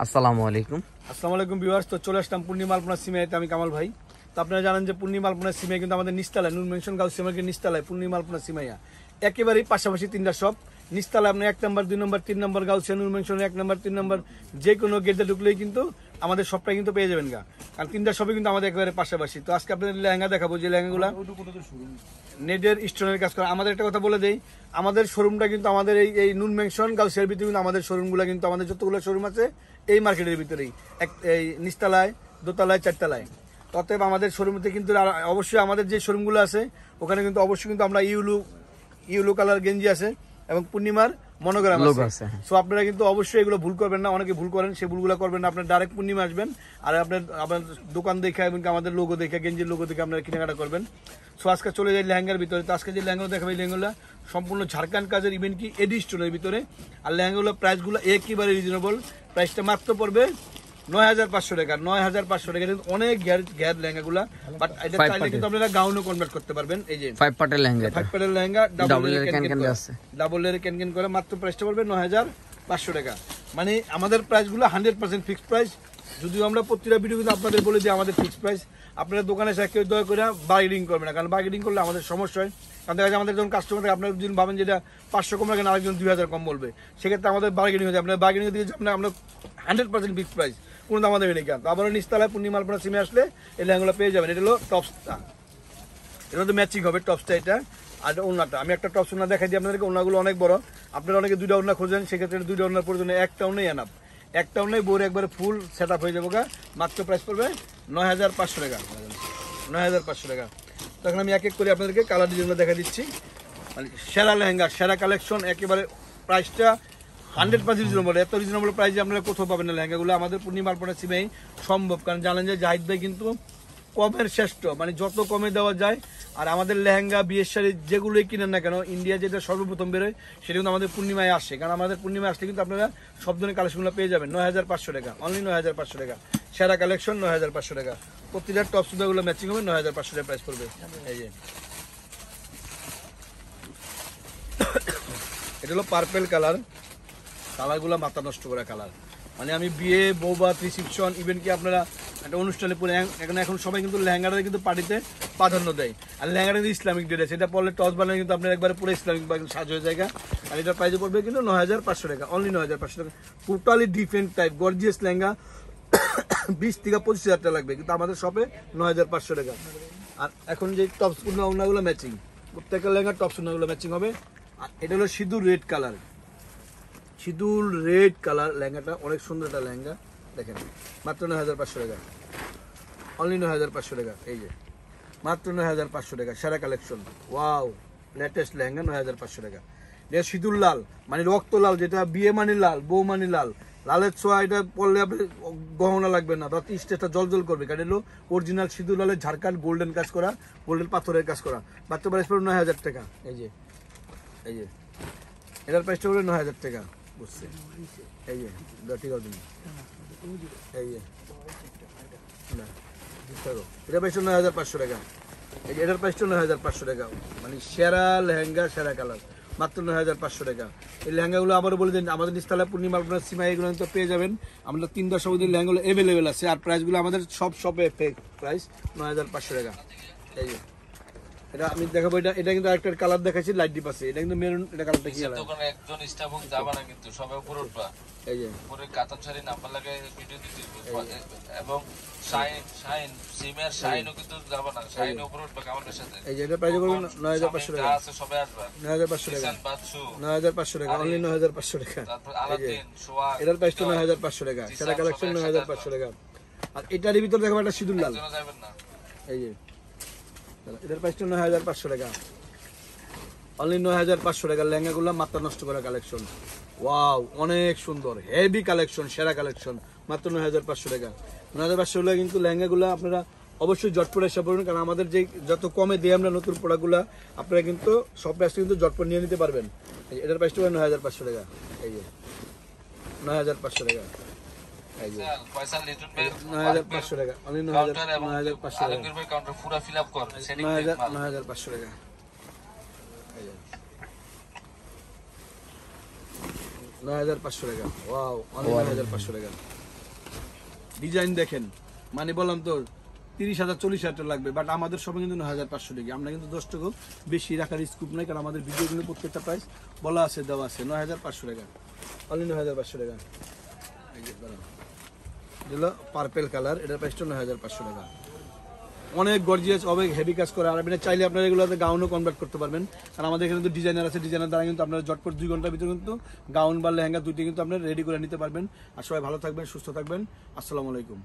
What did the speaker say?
আসসালামু আলাইকুম। আসসালামু আলাইকুম ভিউয়ার্স। তো চলে আসলাম পূর্ণিমা আলপনা সিমেতে, আমি কামাল ভাই। তো আপনারা জানেন যে পূর্ণিমা আলপনা সিমে কিন্তু আমাদের নিস্তালায় নূর মেনশন গার্লস সিমের নিস্তালায় পূর্ণিমা আলপনা সিমাইয়া একেবারেই পাশাপাশি তিনটা শপ। নিস্তালায় আপনি 1 নম্বর 2 নম্বর 3 নম্বর গার্লস নূর মেনশন 1 নম্বর 3 নম্বর যে কোনো গেটে ঢুকলেই কিন্তু আমাদের শপটা কিন্তু পেয়ে যাবেন গা, কারণ তিনটা শপে কিন্তু আমাদের একেবারে পাশাপাশি। তো আজকে আপনাদের লেহেঙ্গা দেখাবো, যে লেহেঙ্গাগুলো নেটের স্টোনের কাজ করা। আমাদের একটা কথা বলে দেই, আমাদের শোরুমটা কিন্তু আমাদের এই নূর মেনশন গার্লসের ভিতরে কিন্তু আমাদের শোরুমগুলো কিন্তু আমাদের যতগুলো শোরুম আছে এই মার্কেটের ভিতরেই, এই নিচতলায়, দোতলায়, চারতলায়। অতএব আমাদের শোরুমতে কিন্তু অবশ্যই আমাদের যে শোরুমগুলো আছে ওখানে কিন্তু অবশ্যই কিন্তু আমরা ইউলো কালার গেঞ্জি আছে এবং পূর্ণিমার মনোগ্রাম আছে। সো আপনারা কিন্তু অবশ্যই এগুলো ভুল করবেন না, অনেকে ভুল করেন, সেই ভুলগুলো করবেন না। আপনার ডাইরেক্ট পূর্ণিমা আসবেন আর আপনার দোকান দেখে এবং আমাদের লোগো দেখে, গেঞ্জির লোগো দেখে আপনারা কেনাকাটা করবেন। সো আজকে চলে যাই লেহেঙ্গার ভিতরে। তো আজকে যে লেহেঙ্গা দেখাবে এই লেহেঙ্গাগুলো সম্পূর্ণ ঝাড়খান্ড কাজের, ইভেন কি এডি স্টোনের ভিতরে। আর লেহেঙ্গাগুলো প্রাইসগুলো একেবারে রিজনেবল, প্রাইসটা মাত্র পড়বে ৯,৫০০ টাকা। ৯,৫০০ টাকা কিন্তু অনেক ঘের লেহেঙ্গাগুলা, বাট এটা চাইলে কিন্তু আপনারা গাউনও কনভার্ট করতে পারবেন। এই যে 5 পাটের লেহেঙ্গা, 5 পাটের লেহেঙ্গা ডাবল লেয়ার ক্যান করে মাত্র প্রাইসটা পড়বে ৯,৫০০ টাকা। মানে আমাদের প্রাইসগুলো 100% ফিক্সড প্রাইস। যদিও আমরা প্রতিটা ভিডিও কিন্তু আপনাদের বলে দিই আমাদের ফিক্সড প্রাইস। আপনারা দোকানে এসে কেউ দয়া করে বার্গেনিং করবে না, কারণ বার্গেনিং করলে আমাদের সমস্যা হয়। কারণ দেখা যায় আমাদের যখন কাস্টমার থাকে, আপনারা যদি ভাবেন যেটা 500 কম রাখেন, আরেকজন 2000 কম বলবে, সেক্ষেত্রে আমাদের বার্গেনিং হয়ে যায়। আপনার বার্গেনিং দিয়ে আমরা 100% ফিক্সড প্রাইস, কোনো দাম দেবেন কেন। তো আবারও নিচতলায় পূর্ণিমা আলপনা সিমে আসলে এই লেহেঙ্গাগুলো পেয়ে যাবেন। এটা হলো টপসটা, এটা তো ম্যাচিং হবে টপসটা এটা। আর ওড়নাটা আমি একটা টপস ওড়না দেখাই দিই আপনাদেরকে। ওড়নাগুলো অনেক বড়, আপনারা অনেকে 2টা ওড়না খোঁজেন, সেক্ষেত্রে 2টা ওড়নার প্রয়োজনে একটা ওড়নাই এনাফ। একটা ওড়নাই বইয়ের একবারে ফুল সেট আপ হয়ে যাবো গা। মাত্র প্রাইস পড়বে ৯,৫০০ টাকা। ৯,৫০০ টাকা। তখন আমি এক এক করে আপনাদেরকে কালার ডিজাইনগুলো দেখা দিচ্ছি। মানে সেরা লেহেঙ্গা, সেরা কালেকশন, একেবারে প্রাইসটা 100% রিজনেবল। এত রিজনেবল প্রাইসে আপনারা কোথাও পাবেন না লেহেঙ্গাগুলো। আমাদের পূর্ণিমা আলপনা সিমেই সম্ভব, কারণ জানেন যে জাহিদ ভাই কিন্তু কমের শ্রেষ্ঠ, মানে যত কমে দেওয়া যায়। আর আমাদের লেহেঙ্গা, বিয়ের শাড়ি যেগুলোই কিনেন না কেন, ইন্ডিয়া যেটা সর্বপ্রথম বেরোয় সেটা কিন্তু আমাদের পূর্ণিমায় আসে। কারণ আমাদের পূর্ণিমায় আসলে কিন্তু আপনারা সব ধরনের কালেকশনগুলো পেয়ে যাবেন ৯,৫০০ টাকা, অনলি ৯,৫০০ টাকা। সেরা কালেকশন 9,৫০০ টাকা। প্রতিটা টপ সুতাগুলো ম্যাচিং হবে, ৯,৫০০ টাকা প্রাইস পড়বে। এই যে এটা হলো পার্পেল কালার। কালারগুলো মাথা নষ্ট করা কালার। মানে আমি বিয়ে, বৌভাত, রিসিপশন, ইভেন কি আপনারা একটা অনুষ্ঠানে পরে এখন সবাই কিন্তু লেহেঙ্গাটা কিন্তু পার্টিতে প্রাধান্য দেয়। আর লেহেঙ্গাটা কিন্তু ইসলামিক ড্রেস, এটা পরলে টস বানালে কিন্তু আপনার একবারে পুরো ইসলামিক সাজ হয়ে যায়। আর এটা প্রাইসে পড়বে কিন্তু ৯,৫০০ টাকা, অনলি 9,৫০০ টাকা। Totally different type gorgeous lehenga 20 থেকে 25,000 টাকা লাগবে, কিন্তু আমাদের শপে 9,৫০০ টাকা। আর এখন যে টপস ওনাগুলো ম্যাচিং, প্রত্যেকটা লেহেঙ্গা টপস ওনাগুলো ম্যাচিং হবে। আর এটা হলো সিঁদুর রেড কালার, সিঁদুর রেড কালার লেহেঙ্গাটা অনেক সুন্দর একটা লেহেঙ্গা। দেখেন মাত্র ৯,৫০০ টাকা, অনলি 9,৫০০ টাকা। এই যে মাত্র 9,৫০০ টাকা, সেরা কালেকশন। ওয়াও, লেটেস্ট লেহেঙ্গা 9,৫০০ টাকা। এটা সিঁদুর লাল, মানে রক্ত লাল, যেটা বিয়ে মানে লাল, বউ মানে লাল। লালের ছোঁয়া, এটা পরলে আপনি গহনা লাগবে না, ধর স্টেজটা জল করবে। কারণ এলো অরিজিনাল সিঁদুর লালের ঝাড়খান্ড গোল্ডেন কাজ করা, গোল্ডেন পাথরের কাজ করা। মাত্র প্রাইস পড়বে 9,০০০ টাকা। এই যে এটার প্রাইসটা পড়বে 9,০০০ টাকা। বুঝছে? এই যে ঠিক আছে, এই যে এটা প্রাইসটা ৯,৫০০ টাকা। এই যে এটার প্রাইসটা ৯,৫০০ টাকা। মানে সেরা লেহেঙ্গা, সেরা কালার, মাত্র 9,৫০০ টাকা। এই লেহেঙ্গাগুলো আবারও বলে দিন, আমাদের নিচতলা পূর্ণিমা আলপনা সিমা এগুলো তো পেয়ে যাবেন। আমরা 3টা সবুজের লেহেঙ্গাগুলো অ্যাভেলেবেল আছে। আর প্রাইসগুলো আমাদের সব শপে প্রাইস 9,৫০০ টাকা। এই যে এটা আমি দেখাবো, এটা কিন্তু আরেকটা কালার দেখাচ্ছি, লাইট ডিপ আছে। এটা কিন্তু মেরুন, এটা কালারটা কি কালার? দোকানে একজন স্টাফ যাবে না, কিন্তু সবাই উপরে উঠবা। এই যে উপরে কাতার শাড়ি নাম্বার লাগে ভিডিও দিতে, এবং শাইন সিমের শাইনও কিন্তু যাবে না, শাইন উপরে উঠবে আমাদের সাথে। এই যে এটা প্রাইস করবেন 9,৫০০ টাকা। আছে সবাই আসবে 9,৫০০ টাকা, 9,৫০০ টাকা, অনলি 9,৫০০ টাকা। তারপর আলাদিন সোয়া, এটার প্রাইসটা 9,৫০০ টাকা, সেটা কালেকশন 9,৫০০ টাকা। আর এটারই ভিতর দেখাবো একটা সিঁদুর লাল। এই যে এটার প্রাইসটা 9,৫০০ টাকা, অনলি 9,৫০০ টাকা। লেহেঙ্গাগুলো মাথা নষ্ট করা কালেকশন। ওয়াও, অনেক সুন্দর হেভি কালেকশন, সেরা কালেকশন, মাত্র 9,৫০০ টাকা। 9,৫০০ টাকা কিন্তু লেহেঙ্গাগুলো আপনারা অবশ্যই জটপট এসে পড়বেন, কারণ আমাদের যে যত কমে দিয়ে আমরা নতুন প্রোডাক্টগুলো আপনারা কিন্তু সব প্রাইসটা কিন্তু জটপট নিয়ে নিতে পারবেন। এটার প্রাইসটা 9,৫০০ টাকা। এই যে 9,৫০০ টাকা, এই যে 9,৫০০ টাকা, অনলি 9,৫০০ টাকা, 9,৫০০ টাকা। 9,৫০০ টাকা। ওয়াও, অনলি 9,৫০০ টাকা। ডিজাইন দেখেন, মানে বললাম তো 30,000 40,000 টাকা লাগবে, বাট আমাদের সবাই কিন্তু 9,500 টাকা। আমরা কিন্তু 10 টাকা বেশি রাখার স্কুপ নাই, কারণ আমাদের ভিডিও কিন্তু প্রত্যেকটা প্রাইস বলা আছে, দেওয়া আছে 9,500 টাকা, অনলি 9,500 টাকা। এই যে হলো পার্পেল কালার, এটার প্রাইসটা 9,500 টাকা। অনেক গর্জিয়াস, অনেক হেভি কাজ করে। আর আপনি চাইলে আপনারা এগুলোতে গাউনও কনভার্ট করতে পারবেন, কারণ আমাদের এখানে কিন্তু ডিজাইনার আছে, ডিজাইনার দ্বারা কিন্তু আপনারা ঝটপট 2 ঘন্টার ভিতরে কিন্তু গাউন বা লেহেঙ্গা দুইটি কিন্তু আপনারা রেডি করে নিতে পারবেন। আর সবাই ভালো থাকবেন, সুস্থ থাকবেন। আসসালামু আলাইকুম।